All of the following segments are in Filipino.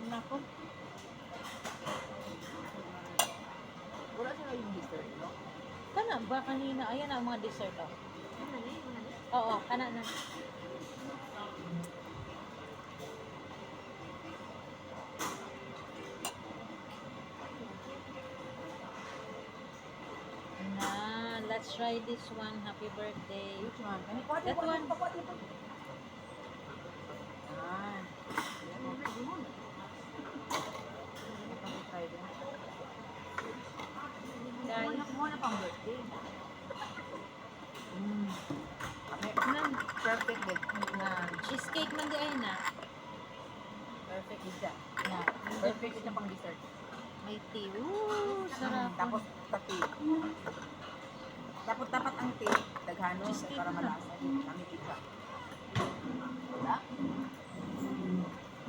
na ako. Wala sila yung dessert, no? Kana ba kanina? Ayan ang mga dessert, oh. Oo, kana na. Na, let's try this one. Happy birthday. Which one? That one. Ah. Guys, Mo na pang birthday. Okay. nan, Perfect din. na, cheesecake man di ay na. Perfect din siya. Na, Perfect din siya pang dessert. may tea. Ooh, sarap. Tapos tapi. Dapat ang tea, daghano Cheesecake para na. malasa din. Kami kita. Wala?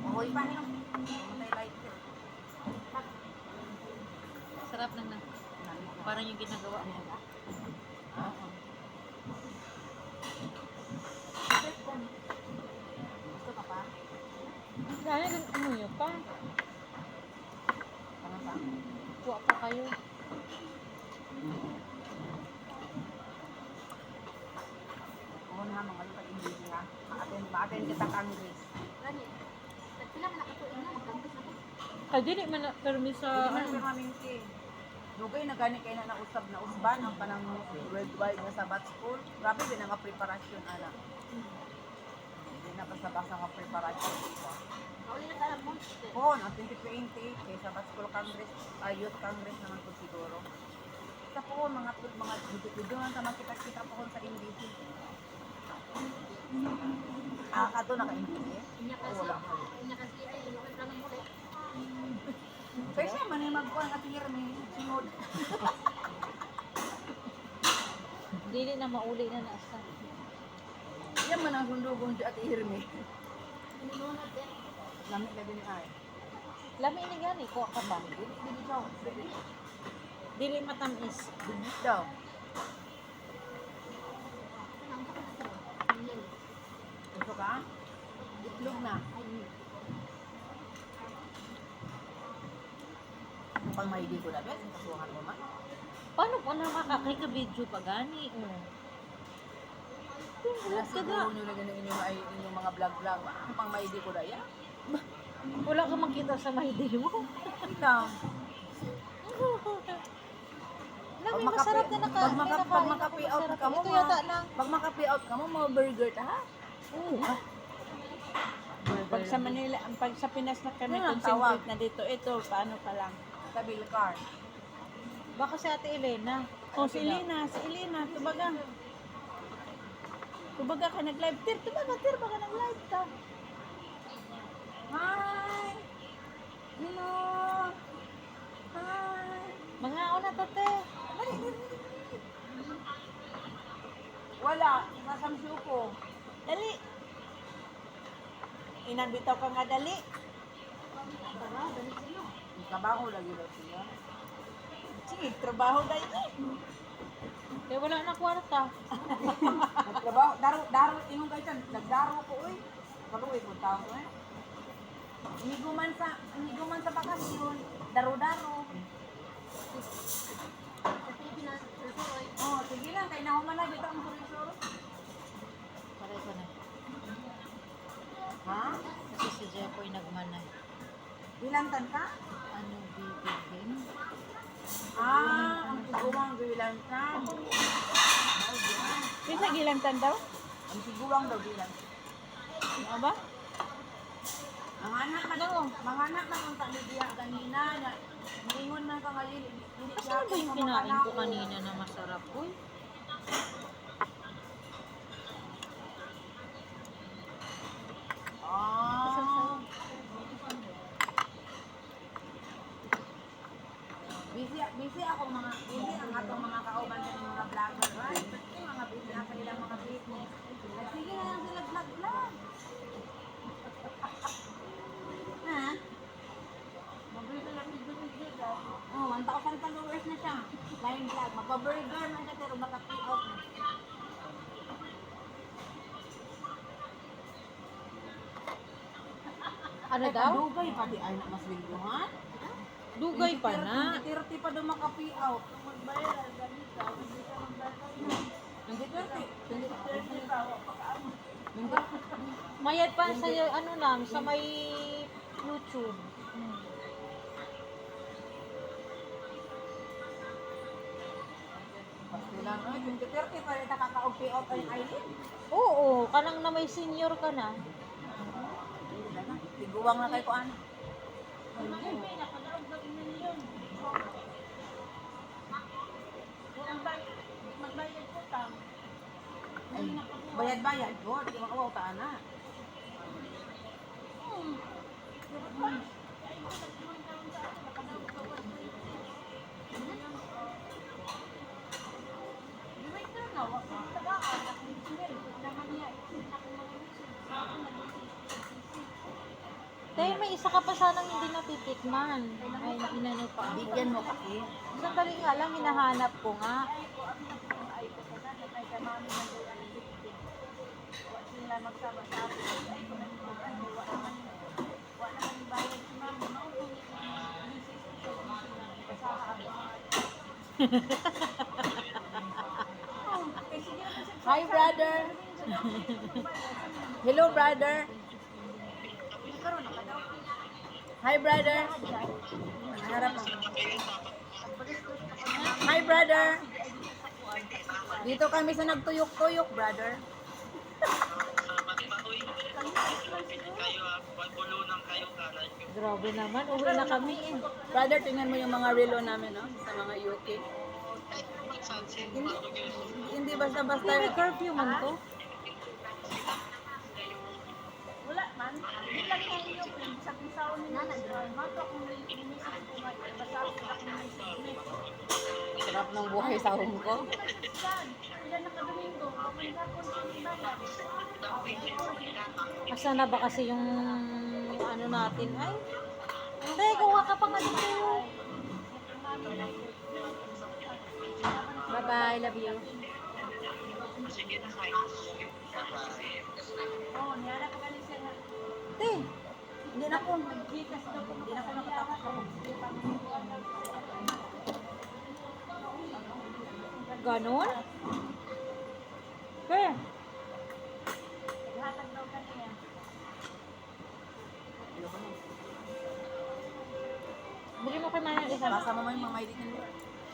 Oy, paano yung matay lighter? Sarap lang na. Parang yung ginagawa mo. Oo. Gusto ka pa? Kaya din umuyo pa. Tama pa? Kuha pa kayo. Muna ha, mga lupa English ha. Ma-attend kita Congress. Ay, dili man na permi sa, Hindi man permanente. Dugay na gani kayo na nausab na usban ang panang worldwide nga Sabbath school. Grabe din ang preparasyon ana. Hindi na basta-basta nga preparasyon. Oo, ang 2020 kay Sabbath School Congress, Youth Congress naman po siguro. Sa po, mga video lang sa makita-kita po sa NDC. Kato naka-NDC? Wala pa. Kasi man yung magkuhan at hirmi, sinod. dili na mauli na nasa. Yan man ang sundugong si Ate Hirmi. Lamit na din ay. Lami ni gani, kuha ka ba? Dili daw. Dili matamis. Dili daw. Gusto ka? Itlog na. Pang maidi ko na bes, kasuhan mo man. Paano po nakakakay ka video pa gani? Oh. Wala siguro nyo lang inyong mga vlog-vlog. Ano pang maidi ko na yan? Wala ka makita sa may mo. Ikaw. Lami, masarap na Pag maka-pay out ka mo, Ito yata lang. pag maka-pay out ka mo, mga burger ta ha? Oo. Pag sa Manila, pag sa Pinas na kami, Yan ang concentrate tawag. na dito, ito, paano pa lang. Sa bill car. Baka si Ate Elena. Oh, si Elena, tubaga. Tubaga ka nag-live. Tir, baka nag-live ka. Hi! Hello! Hi! Mga una tate. Wala, sasamsyo ko. Dali. Inambitaw ka nga dali. Trabaho lagi daw siya. Sige, trabaho dahil Eh wala na kwarta. Nagtrabaho, daro, inong guys, nagdaro ko, uy. Kaluwi ko tao ko, eh. Iniguman sa bakasyon, daro-daro. Oh, sige lang, kaya nahuman na, bitaw ang surisoro. Paray ko na. Ha? Kasi si Jeffoy nagmanay. Ilantan ka? Ano bibigyan? Ang tiguang bilantan. Bisa gilantan daw? Ang tiguang daw bilantan. Ano ba? Mga anak na kung tali diya kanina na ningon na ka ngayon. Ano ba yung kinain ko kanina na masarap? Uy, Busy ang atong mga kauban sa mga vlogger, right? Kasi mga busy na kanilang mga business. Sige na lang sila vlog. Ha? Mag-burger lang video. Oh, 1,000 followers na siya. Live vlog. Magpa-burger man siya pero maka-pay-out na. Ano Ay, daw? Dugay pa di ay na mas lingguhan. Dugay pa na. 30 pa daw maka-payout. Magbayad, ganit ka. Hindi ka magbayad na. Hindi 30 pa. Hindi. Mayad pa sa ano na, sa may YouTube. Pastilan, ay, 20-30 pa rin nakaka-payout ay Aileen. Oo, kanang na may senior ka na. Tiguwang na kay Kuan. Bayad-bayad ko, di makawaw ta na. Dahil may isa ka pa sanang hindi natitikman. Ay, inano pa. Bigyan mo kasi. Sandali nga lang, hinahanap ko nga. Hi, brother. Hello, brother. Hi, brother. Harap mo. Hi, brother. Dito kami sa nagtuyok-tuyok, brother. Grabe naman, uwi na kami eh. Brother, tingnan mo yung mga relo namin, no? Sa mga UK. Hindi, hindi basta-basta. Hindi, may curfew man to. Wala man. Hindi lang yan yung sa pisaw ni Nanay. Mato kung may inisip ko nga. Basta ako Sarap ng buhay sa home ko. Ilan na ka-Domingo. Kapag hapon sa bayan. Asa na ba kasi yung ano natin? Ay, hindi, kuha ka pa nga dito. Bye-bye, love you. Oo, niyala pa galing siya na. Te, Hindi na po. Gikas daw po. Hindi na po nakatapos. ganon? Kaya, Hatag daw kaniya. bili mo kay Manang isa. Basa mo yung mga ID nila.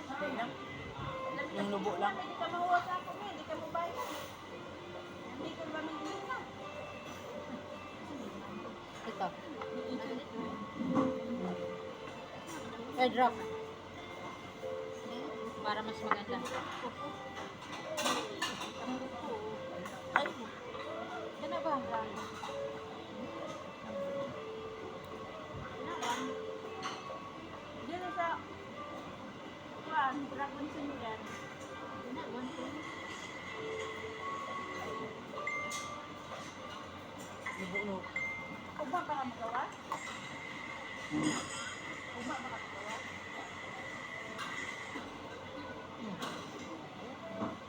Hindi na. Yung lubo lang. Hindi ka mahuwa sa ako niya. Hindi ka mabayad. Hindi ka ba may na? Ito. Airdrop. Para mas maganda. Ay, Yan na ba? Diyan sa Kuan, Dragon Sinigan. lubo-lubo. Ugma pa ka magawa? Ugma pa ka magawa?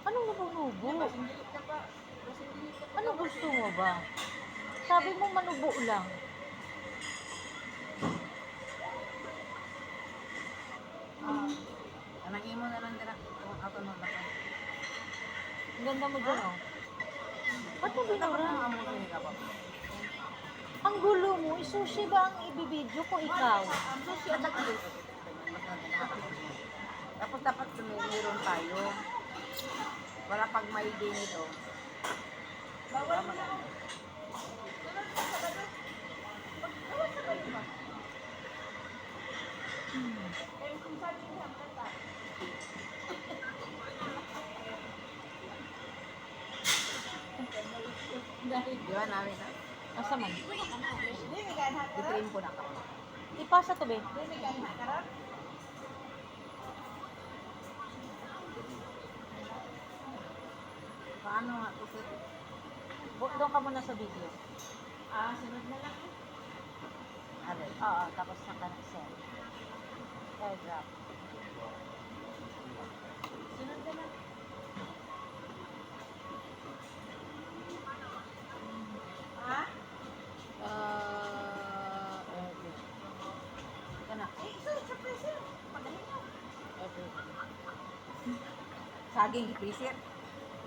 Anong nubo-nubo? Sindilit ka pa. Sindilit ka pa. Ano gusto mo ba? Sabi mo manubo lang. Anang imo na lang dira. Kung ako na lang. Ang ganda mo dyan, oh. Ba't mo Dapat binura? ang amo ni ka pa. Ang gulo mo, isushi ba ang ibibidyo ko ikaw? Susi at ako. Dapat meron tayo. Wala pag may day nito. Bawal mo na ako. Bawal sa kayo ba? Eh, kung sabi niya, kata. Di ba namin na? Asa man? Hindi, may ganha ka ron. I-train ko na ka. Ipasa to, be. Hindi, may ganha ka ron. Paano nga ito sir? Doon ka muna sa video. Sunod na lang. Alay. Oo, tapos na ka send. Airdrop. Sunod na lang. Ha? Saging ipisit.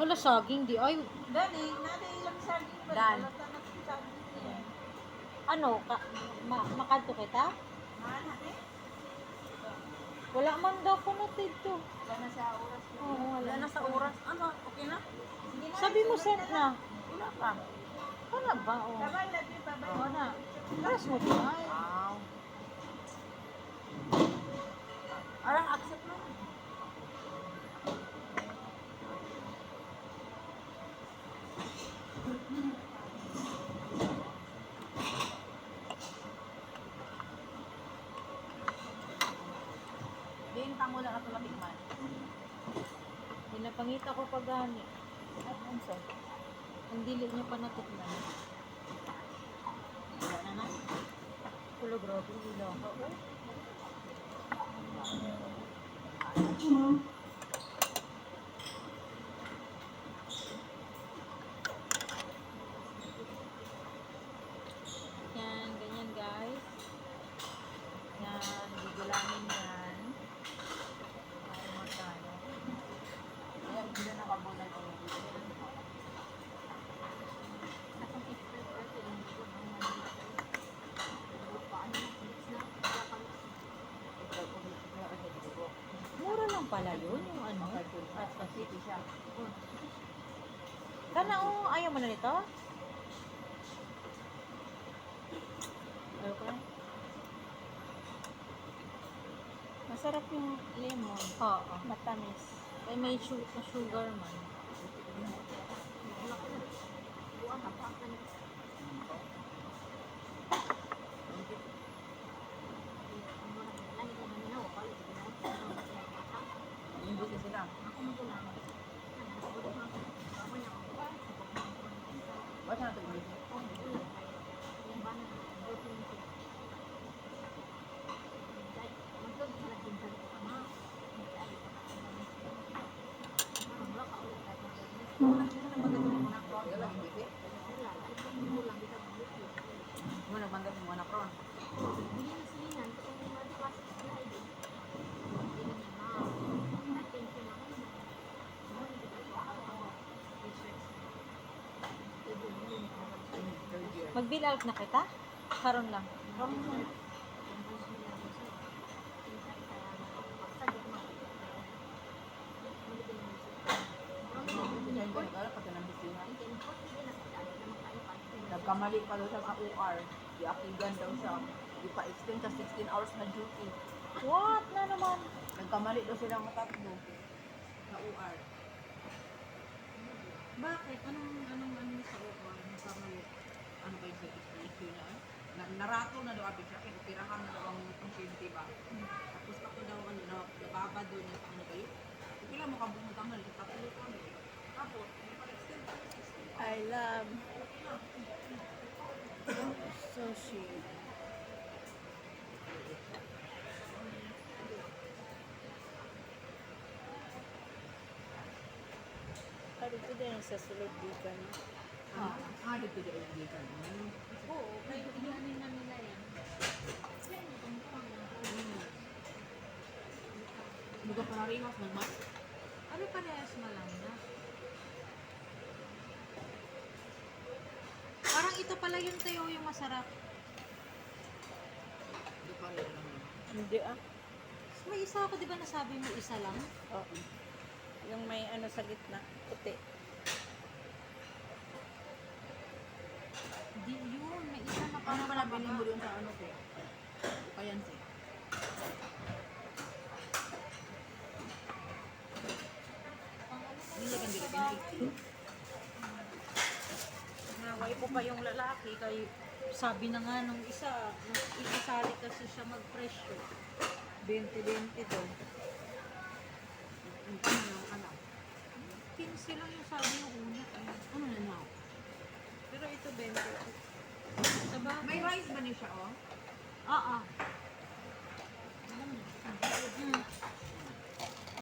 Wala saging di ay. Dali, nanay ilang saging ba? Dan. Alata na sa saging niya. Ano, makanto kita? Mana eh? Wala man daw ko na dito. Wala na sa oras ko. Oo, Wala wala na sa oras. Ano? Okay na? Sige na, Sabi mo sulat sent na. Wala pa. Wala ba? Oh. Babay, love you, babay. Wala. Press mo din ay. Wow. Arang accept mo. Benta mo lang ako matikman. Pinapangita ko pa gani. Ay, unso. Ang dili niya pa natikman. Wala na na. Kulo grabe dilo. Yan, ganyan guys. Yan, gigulamin yan. Para magkano. Kaya hindi na nakabulan ko. Mura lang pala yun, yung ano. City siya. Kana ayaw mo na nito? Ayaw ko na. Masarap yung lemon. Oo. Matamis. Ay may sugar man. Hindi na sila. Ba't natin ulit? Mo nagbanggap mo anak ron. Mag-bill out na kita? Karon lang. Nagkamali pa daw siya sa OR. Iakigan daw siya. Di pa extend sa 16 hours na duty. What na naman? Nagkamali daw silang matatlo sa OR. Bakit? Anong sa OR? Nagkamali? Ano ba yung issue na? Narato na daw abis siya, kaya pirahan na daw ang pasyente ba? Tapos ako daw, nababa doon yung ano ba yun? Kaya mo kabunod ang halik, tatlo ko ano. Tapos, may pa-extend pa yung 16. I love sushi. Sabi ko din sa sulod di ka na. Dito dito yung dito. Oo, kaya iyanin na nila yan. Hindi ka pararihas, nagmas. Ano parehas na lang na? Parang ito pala yung tayo yung masarap. Hindi pareho lang. Hindi ah. May isa ako, di ba nasabi mo isa lang? Oo. Yung may ano sa gitna, puti. Di yun, may isa na Ano parang ba nabili mo doon sa ano ko? Kayan siya. Hindi ka hindi ka Naway ko pa yung lalaki kay sabi na nga nung isa, nung isasali kasi siya mag-presyo. 20-20 daw. Ano yung anak? 15 lang yung sabi yung una. Ano na na? Pero ito 20. Sa bagay. May rice ba niya siya oh? Ah,